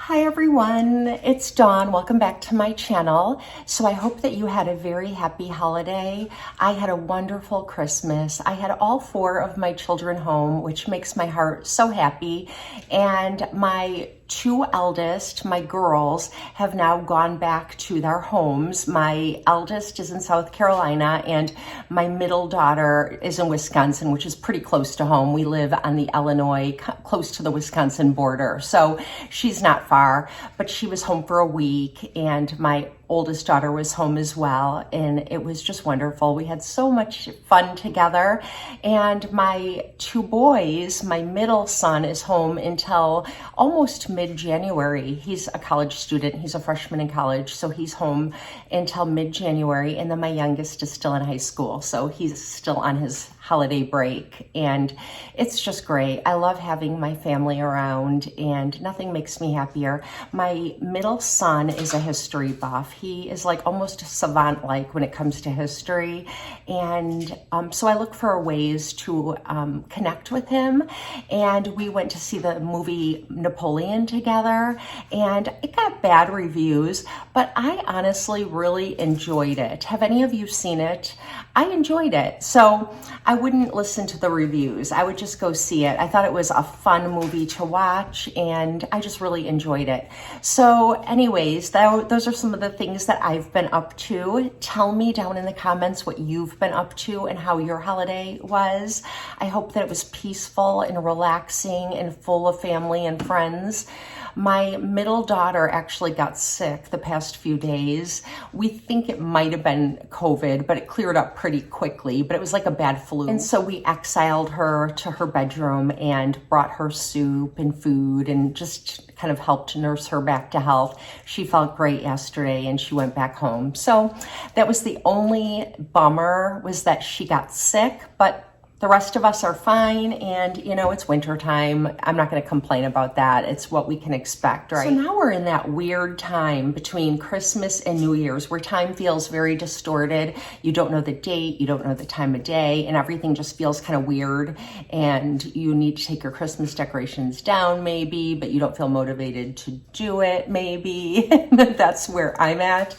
Hi everyone, it's Dawn. Welcome back to my channel. So I hope that you had a very happy holiday. I had a wonderful Christmas. I had all four of my children home, which makes my heart so happy. And my two eldest, my girls, have now gone back to their homes. My eldest is in South Carolina and my middle daughter is in Wisconsin, which is pretty close to home. We live on the Illinois, close to the Wisconsin border. So she's not far, but she was home for a week and my oldest daughter was home as well, and it was just wonderful. We had so much fun together, and my two boys, my middle son is home until almost mid-January. He's a college student. He's a freshman in college, so he's home until mid-January, and then my youngest is still in high school, so he's still on his holiday break, and it's just great. I love having my family around, and nothing makes me happier. My middle son is a history buff. He is like almost savant-like when it comes to history, and so I look for ways to connect with him, and we went to see the movie Napoleon together, and it got bad reviews, but I honestly really enjoyed it. Have any of you seen it? I enjoyed it, so I wouldn't listen to the reviews. I would just go see it. I thought it was a fun movie to watch, and I just really enjoyed it. So anyways, those are some of the things that I've been up to. Tell me down in the comments what you've been up to and how your holiday was. I hope that it was peaceful and relaxing and full of family and friends. My middle daughter actually got sick the past few days. We think it might have been COVID, but it cleared up pretty quickly, but it was like a bad flu. And so we exiled her to her bedroom and brought her soup and food and just kind of helped nurse her back to health. She felt great yesterday and she went back home. So that was the only bummer, was that she got sick, but the rest of us are fine, and you know, it's winter time. I'm not going to complain about that. It's what we can expect, right? So now we're in that weird time between Christmas and New Year's where time feels very distorted. You don't know the date, you don't know the time of day, and everything just feels kind of weird, and you need to take your Christmas decorations down maybe, but you don't feel motivated to do it maybe. That's where I'm at.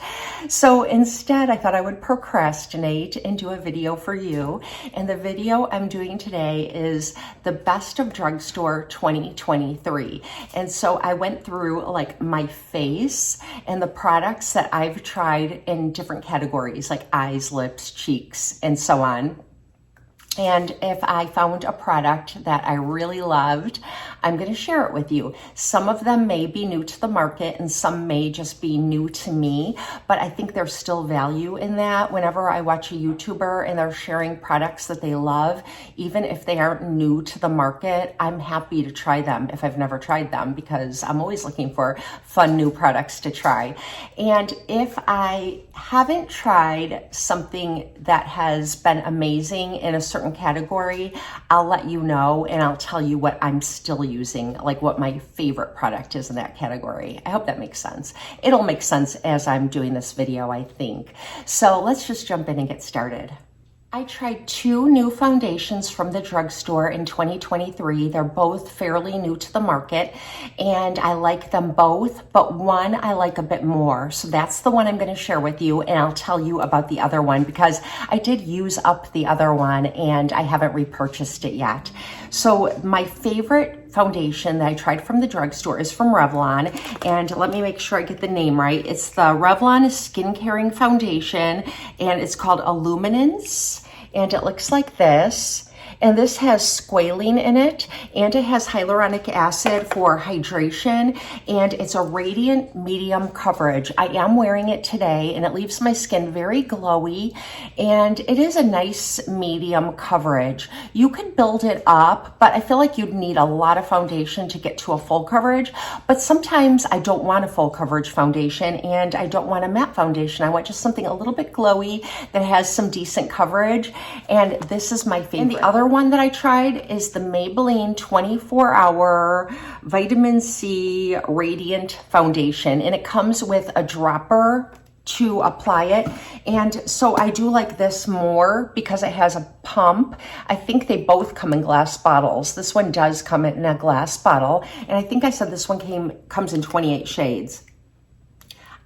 So instead, I thought I would procrastinate and do a video for you, and the video I'm doing today is the best of Drugstore 2023. And so I went through like my face and the products that I've tried in different categories like eyes, lips, cheeks, and so on. And if I found a product that I really loved, I'm going to share it with you. Some of them may be new to the market and some may just be new to me, but I think there's still value in that. Whenever I watch a YouTuber and they're sharing products that they love, even if they aren't new to the market, I'm happy to try them if I've never tried them, because I'm always looking for fun new products to try. And if I haven't tried something that has been amazing in a certain category, I'll let you know and I'll tell you what I'm still using, like what my favorite product is in that category. I hope that makes sense. It'll make sense as I'm doing this video, I think. So let's just jump in and get started. I tried two new foundations from the Drugstore in 2023. They're both fairly new to the market and I like them both, but one I like a bit more. So that's the one I'm going to share with you, and I'll tell you about the other one because I did use up the other one and I haven't repurchased it yet. So my favorite foundation that I tried from the Drugstore is from Revlon, and let me make sure I get the name right. It's the Revlon Skin Caring Foundation, and it's called Illuminance, and it looks like this. And this has squalene in it, and it has hyaluronic acid for hydration, and it's a radiant medium coverage. I am wearing it today, and it leaves my skin very glowy, and it is a nice medium coverage. You could build it up, but I feel like you'd need a lot of foundation to get to a full coverage, but sometimes I don't want a full coverage foundation, and I don't want a matte foundation. I want just something a little bit glowy that has some decent coverage, and this is my favorite. And the other one that I tried is the Maybelline 24-hour vitamin C radiant foundation, and it comes with a dropper to apply it. And so I do like this more because it has a pump. I think they both come in glass bottles. This one does come in a glass bottle. And I think I said this one comes in 28 shades.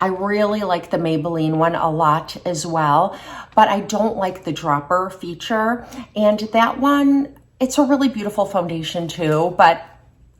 I really like the Maybelline one a lot as well, but I don't like the dropper feature. And that one, it's a really beautiful foundation too, but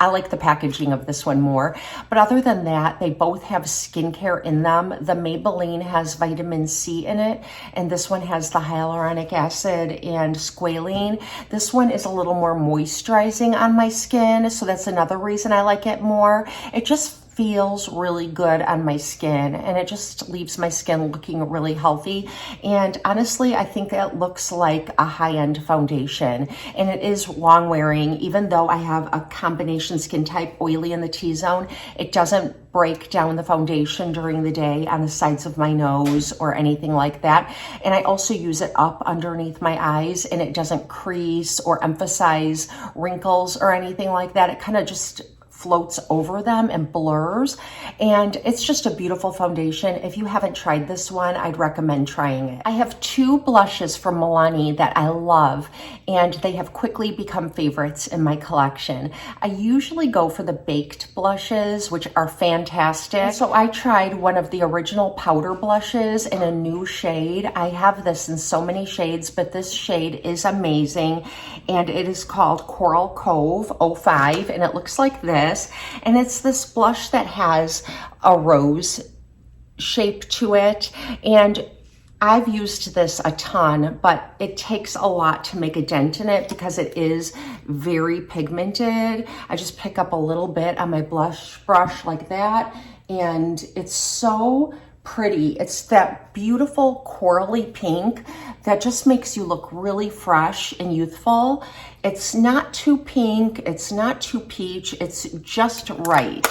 I like the packaging of this one more. But other than that, they both have skincare in them. The Maybelline has vitamin C in it, and this one has the hyaluronic acid and squalene. This one is a little more moisturizing on my skin, so that's another reason I like it more. It just feels really good on my skin, and it just leaves my skin looking really healthy. And honestly, I think it looks like a high-end foundation, and it is long wearing. Even though I have a combination skin type, oily in the T-zone, it doesn't break down the foundation during the day on the sides of my nose or anything like that. And I also use it up underneath my eyes, and it doesn't crease or emphasize wrinkles or anything like that. It kind of just floats over them and blurs, and it's just a beautiful foundation. If you haven't tried this one, I'd recommend trying it. I have two blushes from Milani that I love, and they have quickly become favorites in my collection. I usually go for the baked blushes, which are fantastic. So I tried one of the original powder blushes in a new shade. I have this in so many shades, but this shade is amazing, and it is called Coral Cove 05, and it looks like this. And it's this blush that has a rose shape to it. And I've used this a ton, but it takes a lot to make a dent in it because it is very pigmented. I just pick up a little bit on my blush brush like that, and it's so pretty. It's that beautiful corally pink that just makes you look really fresh and youthful. It's not too pink, it's not too peach, it's just right.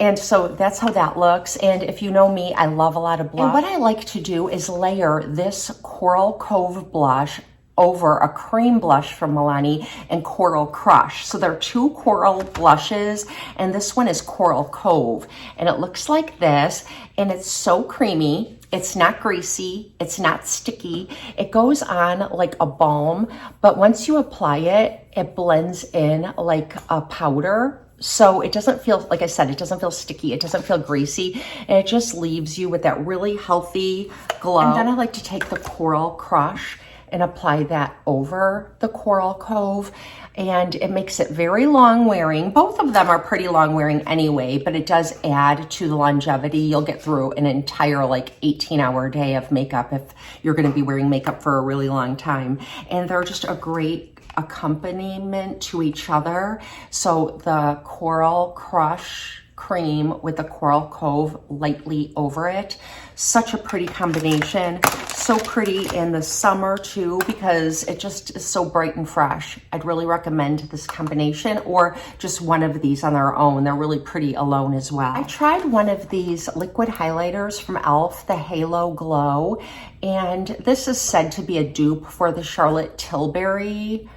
And so that's how that looks. And if you know me, I love a lot of blush. And what I like to do is layer this Coral Cove blush over a cream blush from Milani and Coral Crush. So there are two coral blushes, and this one is Coral Cove. And it looks like this, and it's so creamy. It's not greasy, it's not sticky. It goes on like a balm, but once you apply it, it blends in like a powder. So it doesn't feel, like I said, it doesn't feel sticky, it doesn't feel greasy, and it just leaves you with that really healthy glow. And then I like to take the Coral Crush and apply that over the Coral Cove, and it makes it very long wearing. Both of them are pretty long wearing anyway, but it does add to the longevity. You'll get through an entire like 18-hour day of makeup if you're gonna be wearing makeup for a really long time. And they're just a great accompaniment to each other. So the Coral Crush cream with the Coral Cove lightly over it. Such a pretty combination. So pretty in the summer too, because it just is so bright and fresh. I'd really recommend this combination, or just one of these on their own. They're really pretty alone as well. I tried one of these liquid highlighters from e.l.f., the Halo Glow, and this is said to be a dupe for the Charlotte Tilbury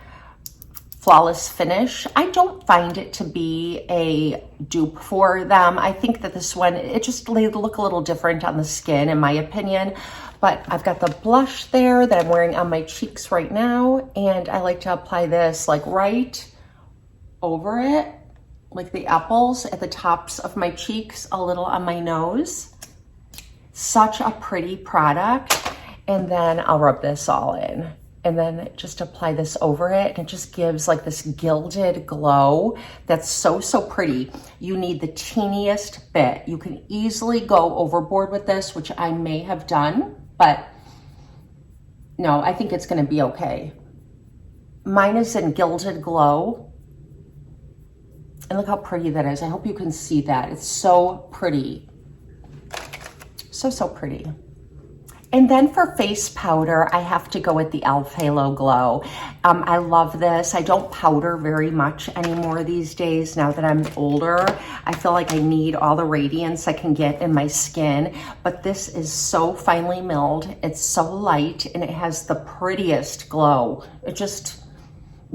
Flawless Finish. I don't find it to be a dupe for them. I think that this one, they look a little different on the skin in my opinion, but I've got the blush there that I'm wearing on my cheeks right now, and I like to apply this like right over it, like the apples at the tops of my cheeks, a little on my nose. Such a pretty product. And then I'll rub this all in, and then just apply this over it, and it just gives like this gilded glow that's so, so pretty. You need the teeniest bit. You can easily go overboard with this, which I may have done, but no, I think it's gonna be okay. Mine is in Gilded Glow, and look how pretty that is. I hope you can see that. It's so pretty. So, so pretty. And then for face powder, I have to go with the e.l.f. Halo Glow. I love this. I don't powder very much anymore these days now that I'm older. I feel like I need all the radiance I can get in my skin, but this is so finely milled. It's so light, and it has the prettiest glow.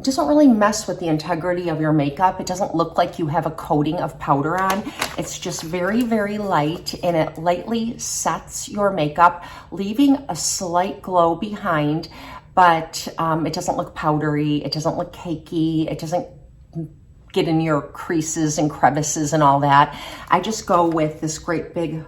doesn't really mess with the integrity of your makeup. It doesn't look like you have a coating of powder on. It's just very, very light, and it lightly sets your makeup, leaving a slight glow behind, but it doesn't look powdery. It doesn't look cakey. It doesn't get in your creases and crevices and all that. I just go with this great big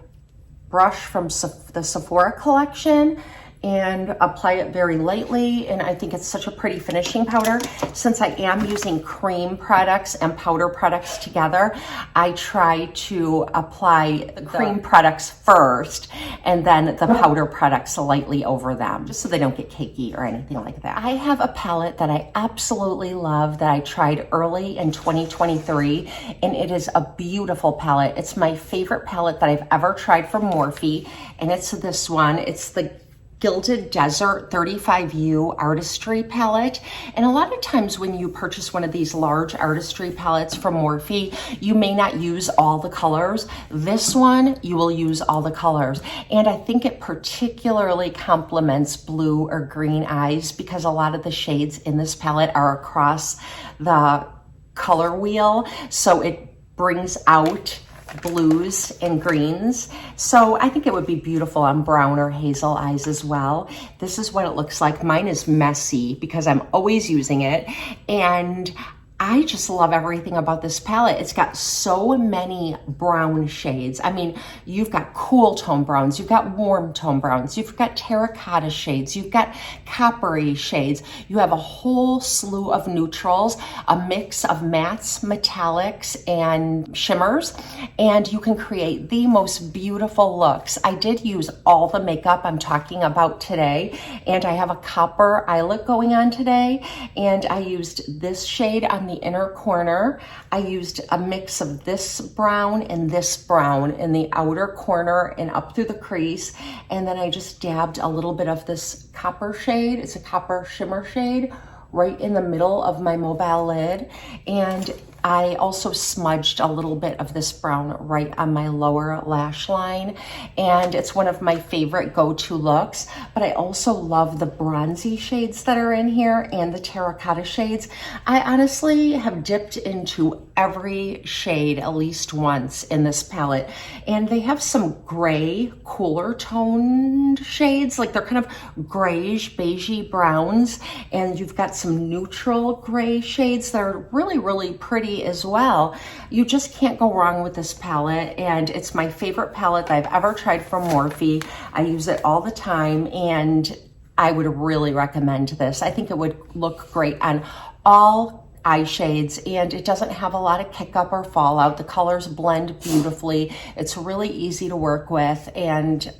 brush from the Sephora collection and apply it very lightly, and I think it's such a pretty finishing powder. Since I am using cream products and powder products together, I try to apply the cream products first and then the powder products lightly over them, just so they don't get cakey or anything like that. I have a palette that I absolutely love that I tried early in 2023, and it is a beautiful palette. It's my favorite palette that I've ever tried from Morphe, and it's this one. It's the Gilded Desert 35U Artistry palette. And a lot of times when you purchase one of these large artistry palettes from Morphe, you may not use all the colors. This one, you will use all the colors. And I think it particularly complements blue or green eyes, because a lot of the shades in this palette are across the color wheel. So it brings out blues and greens. So I think it would be beautiful on brown or hazel eyes as well. This is what it looks like. Mine is messy because I'm always using it, and I just love everything about this palette. It's got so many brown shades. I mean, you've got cool tone browns, you've got warm tone browns, you've got terracotta shades, you've got coppery shades. You have a whole slew of neutrals, a mix of mattes, metallics, and shimmers, and you can create the most beautiful looks. I did use all the makeup I'm talking about today, and I have a copper eye look going on today, and I used this shade on the inner corner. I used a mix of this brown and this brown in the outer corner and up through the crease. And then I just dabbed a little bit of this copper shade. It's a copper shimmer shade right in the middle of my mobile lid. And I also smudged a little bit of this brown right on my lower lash line, and it's one of my favorite go-to looks. But I also love the bronzy shades that are in here and the terracotta shades. I honestly have dipped into every shade at least once in this palette, and they have some gray, cooler toned shades, like they're kind of grayish, beigey browns, and you've got some neutral gray shades that are really, really pretty as well. You just can't go wrong with this palette, and it's my favorite palette that I've ever tried from Morphe. I use it all the time, and I would really recommend this. I think it would look great on all eye shades, and it doesn't have a lot of kick up or fallout. The colors blend beautifully. It's really easy to work with, and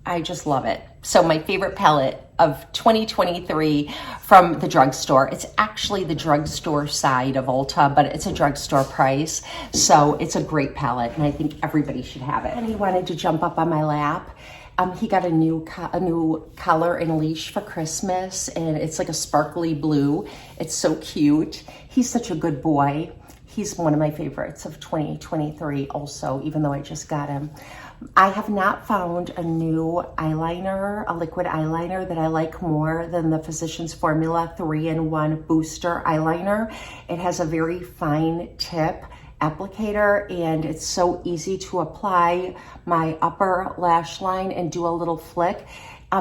I just love it. So my favorite palette of 2023 from the drugstore. It's actually the drugstore side of Ulta, but it's a drugstore price. So it's a great palette, and I think everybody should have it. And he wanted to jump up on my lap. He got a new collar and leash for Christmas, and it's like a sparkly blue. It's so cute. He's such a good boy. He's one of my favorites of 2023 also, even though I just got him. I have not found a new eyeliner, a liquid eyeliner that I like more than the Physicians Formula 3-in-1 Booster Eyeliner. It has a very fine tip applicator, and it's so easy to apply my upper lash line and do a little flick.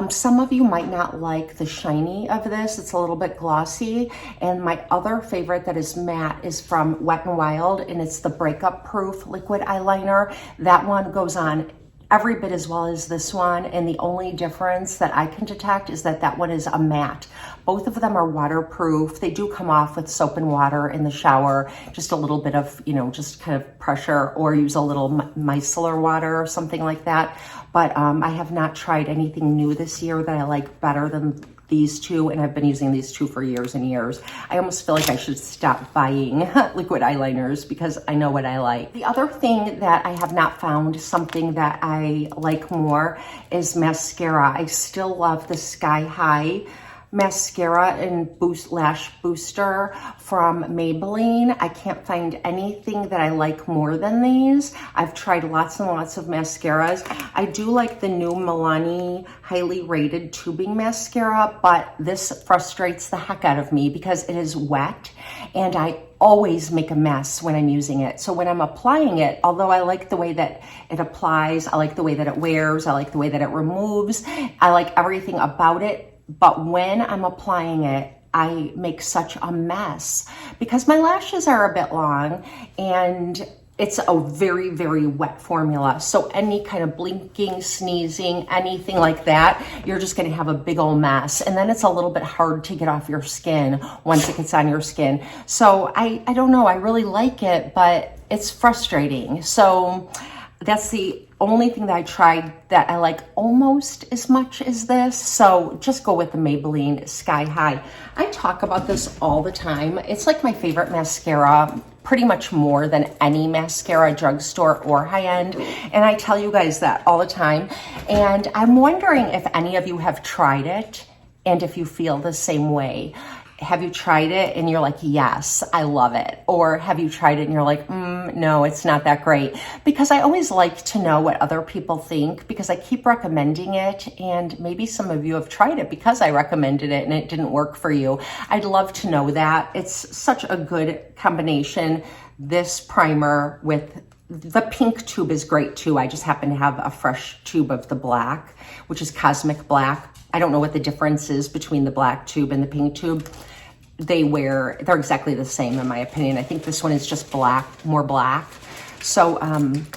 Some of you might not like the shiny of this. It's a little bit glossy. And my other favorite that is matte is from Wet n Wild, and it's the Breakup Proof Liquid Eyeliner. That one goes on every bit as well as this one, and the only difference that I can detect is that that one is a matte. Both of them are waterproof. They do come off with soap and water in the shower, just a little bit of, just kind of pressure, or use a little micellar water or something like that. But I have not tried anything new this year that I like better than these two, and I've been using these two for years and years. I almost feel like I should stop buying liquid eyeliners because I know what I like. The other thing that I have not found something that I like more is mascara. I still love the Sky High mascara and lash booster from Maybelline. I can't find anything that I like more than these. I've tried lots and lots of mascaras. I do like the new Milani highly rated tubing mascara, but this frustrates the heck out of me because it is wet and I always make a mess when I'm using it. So when I'm applying it, although I like the way that it applies, I like the way that it wears, I like the way that it removes, I like everything about it. But when I'm applying it, I make such a mess because my lashes are a bit long and it's a very, very wet formula. So any kind of blinking, sneezing, anything like that, you're just gonna have a big old mess. And then it's a little bit hard to get off your skin once it gets on your skin. So I don't know, I really like it, but it's frustrating. So that's the only thing that I tried that I like almost as much as this. So just go with the Maybelline Sky High. I talk about this all the time. It's like my favorite mascara, pretty much more than any mascara, drugstore or high-end. And I tell you guys that all the time. And I'm wondering if any of you have tried it and if you feel the same way. Have you tried it and you're like, yes, I love it? Or have you tried it and you're like, no, it's not that great? Because I always like to know what other people think because I keep recommending it and maybe some of you have tried it because I recommended it and it didn't work for you. I'd love to know that. It's such a good combination. This primer with the pink tube is great too. I just happen to have a fresh tube of the black, which is Cosmic Black. I don't know what the difference is between the black tube and the pink tube. They're exactly the same in my opinion. I think this one is just black, more black. So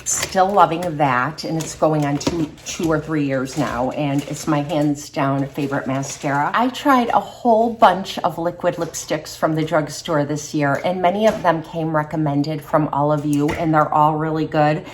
still loving that, and it's going on two or 3 years now, and it's my hands down favorite mascara. I tried a whole bunch of liquid lipsticks from the drugstore this year, and many of them came recommended from all of you, and they're all really good.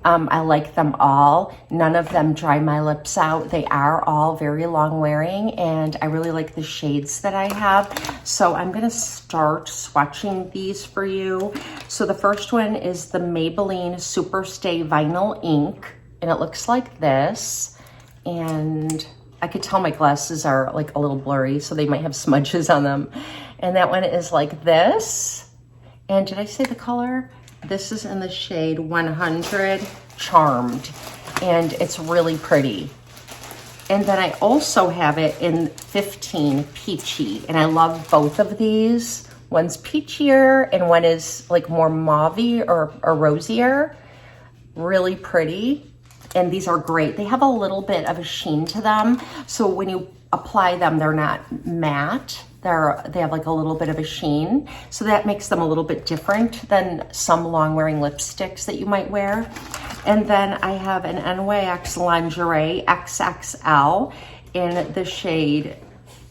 I like them all. None of them dry my lips out. They are all very long wearing and I really like the shades that I have. So I'm gonna start swatching these for you. So the first one is the Maybelline Superstay Vinyl Ink and it looks like this. And I could tell my glasses are like a little blurry so they might have smudges on them. And that one is like this. And did I say the color? This is in the shade 100 Charmed, and it's really pretty. And then I also have it in 15 Peachy, and I love both of these. One's peachier, and one is like more mauvey or rosier. Really pretty, and these are great. They have a little bit of a sheen to them, so when you apply them, they're not matte. They have like a little bit of a sheen. So that makes them a little bit different than some long wearing lipsticks that you might wear. And then I have an NYX Lingerie XXL in the shade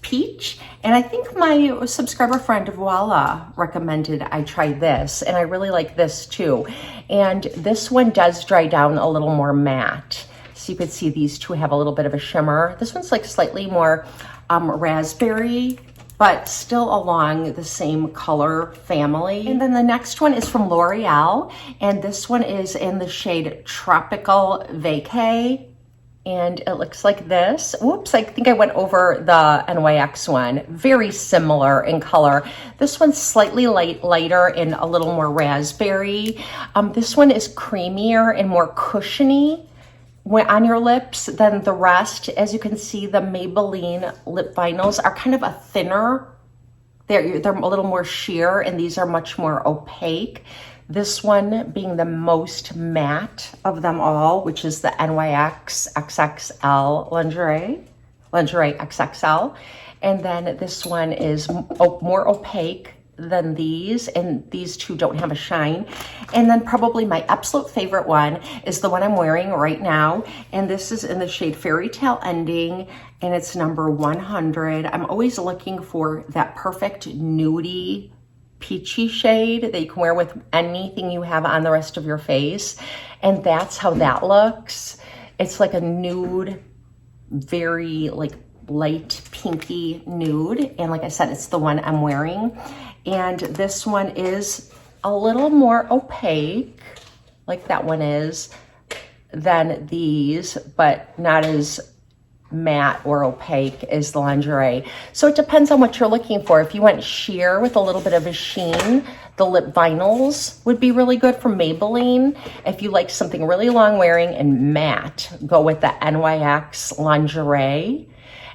Peach. And I think my subscriber friend Voila recommended I try this. And I really like this too. And this one does dry down a little more matte. So you could see these two have a little bit of a shimmer. This one's like slightly more raspberry, but still along the same color family. And then the next one is from L'Oreal, and this one is in the shade Tropical Vacay, and it looks like this. Whoops, I think I went over the NYX one. Very similar in color. This one's slightly lighter and a little more raspberry. This one is creamier and more cushiony on your lips than the rest. As you can see, the Maybelline lip vinyls are kind of a thinner. They're a little more sheer, and these are much more opaque. This one being the most matte of them all, which is the NYX XXL Lingerie XXL. And then this one is more opaque than these, and these two don't have a shine. And then probably my absolute favorite one is the one I'm wearing right now, and this is in the shade Fairy Tale Ending, and it's number 100. I'm always looking for that perfect nudie peachy shade that you can wear with anything you have on the rest of your face, and that's how that looks. It's like a nude, very like light pinky nude, and like I said, it's the one I'm wearing. And this one is a little more opaque, like that one is, than these, but not as matte or opaque is the lingerie. So it depends on what you're looking for. If you want sheer with a little bit of a sheen, the lip vinyls would be really good from Maybelline. If you like something really long wearing and matte, go with the NYX lingerie.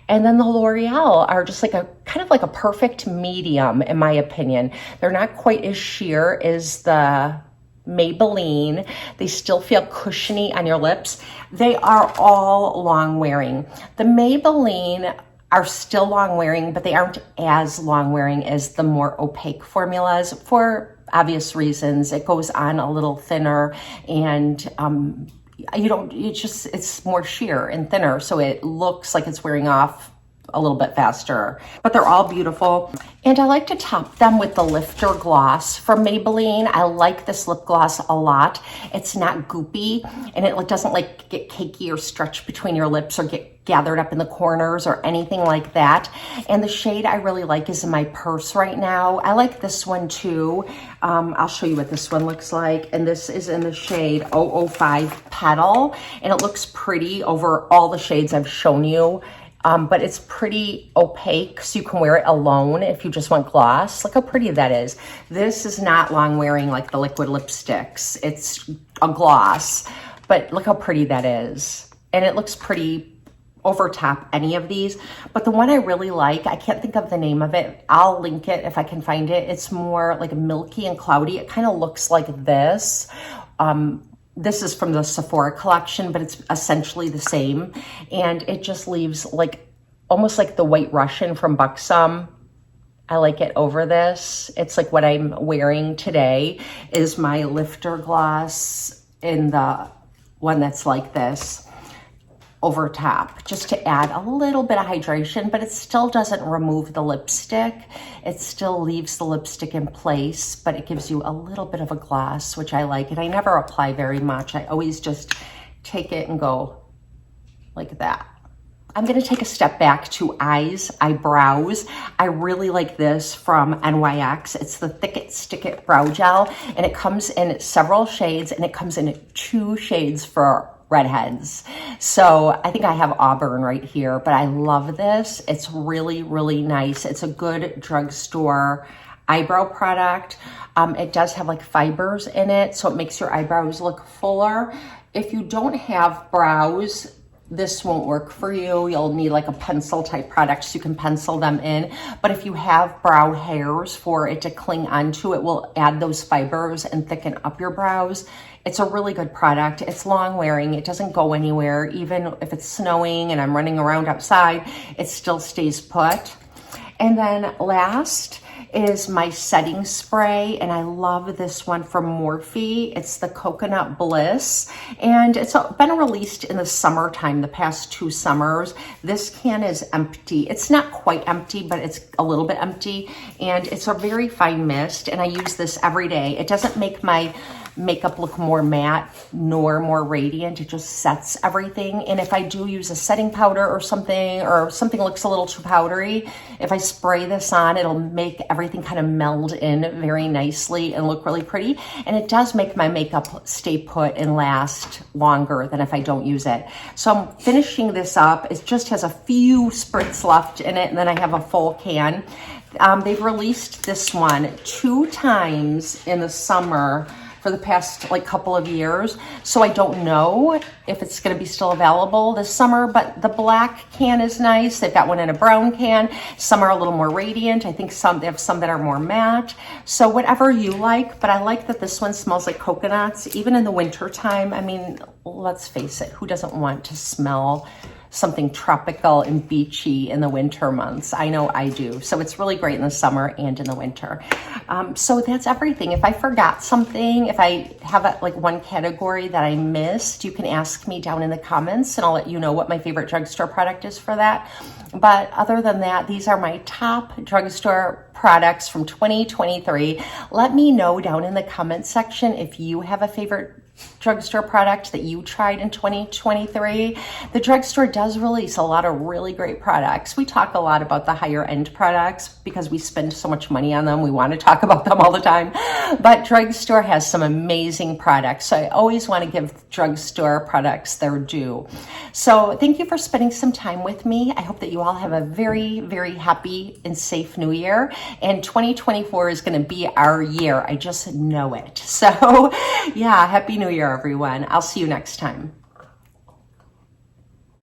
And then the L'Oreal are just like a kind of like a perfect medium, in my opinion. They're not quite as sheer as the Maybelline. They still feel cushiony on your lips. They are all long wearing. The Maybelline are still long wearing, but they aren't as long wearing as the more opaque formulas for obvious reasons. It goes on a little thinner, and it's more sheer and thinner, so it looks like it's wearing off a little bit faster, but they're all beautiful. And I like to top them with the Lifter Gloss from Maybelline. I like this lip gloss a lot. It's not goopy, and it doesn't like get cakey or stretch between your lips or get gathered up in the corners or anything like that. And the shade I really like is in my purse right now. I like this one too. I'll show you what this one looks like. And this is in the shade 005 Petal, and it looks pretty over all the shades I've shown you. But it's pretty opaque, so you can wear it alone if you just want gloss. Look how pretty that is. This is not long wearing like the liquid lipsticks. It's a gloss, but look how pretty that is. And it looks pretty over top any of these. But the one I really like, I can't think of the name of it. I'll link it if I can find it. It's more like milky and cloudy. It kind of looks like this. This is from the Sephora collection, but it's essentially the same. And it just leaves like, almost like the White Russian from Buxom. I like it over this. It's like what I'm wearing today is my Lifter Gloss in the one that's like this over top, just to add a little bit of hydration, but it still doesn't remove the lipstick. It still leaves the lipstick in place, but it gives you a little bit of a gloss, which I like. And I never apply very much. I always just take it and go like that. I'm gonna take a step back to eyebrows. I really like this from NYX. It's the Thick It Stick It Brow Gel, and it comes in several shades, and it comes in 2 shades for redheads. So I think I have auburn right here, but I love this. It's really, really nice. It's a good drugstore eyebrow product. It does have like fibers in it, so it makes your eyebrows look fuller. If you don't have brows, this won't work for you. You'll need like a pencil type product so you can pencil them in. But if you have brow hairs for it to cling onto, it will add those fibers and thicken up your brows. It's a really good product. It's long wearing. It doesn't go anywhere. Even if it's snowing and I'm running around outside, it still stays put. And then last is my setting spray, and I love this one from Morphe. It's the Coconut Bliss, and it's been released in the summertime, the past 2 summers. This can is empty. It's not quite empty, but it's a little bit empty, and it's a very fine mist, and I use this every day. It doesn't make my makeup look more matte nor more radiant. It just sets everything. And if I do use a setting powder or something looks a little too powdery, if I spray this on, it'll make everything kind of meld in very nicely and look really pretty. And it does make my makeup stay put and last longer than if I don't use it. So I'm finishing this up. It just has a few spritz left in it, and then I have a full can. They've released this one 2 times in the summer for the past like couple of years. So I don't know if it's gonna be still available this summer, but the black can is nice. They've got one in a brown can. Some are a little more radiant. I think they have some that are more matte. So whatever you like, but I like that this one smells like coconuts, even in the winter time. I mean, let's face it, who doesn't want to smell something tropical and beachy in the winter months? I know I do. So it's really great in the summer and in the winter. So that's everything. If I forgot something, if I have like one category that I missed, you can ask me down in the comments and I'll let you know what my favorite drugstore product is for that. But other than that, these are my top drugstore products from 2023. Let me know down in the comment section if you have a favorite drugstore product that you tried in 2023. The drugstore does release a lot of really great products. We talk a lot about the higher end products because we spend so much money on them. We want to talk about them all the time. But drugstore has some amazing products. So I always want to give drugstore products their due. So thank you for spending some time with me. I hope that you all have a very, very happy and safe new year. And 2024 is going to be our year. I just know it. So yeah, happy new year, everyone. I'll see you next time.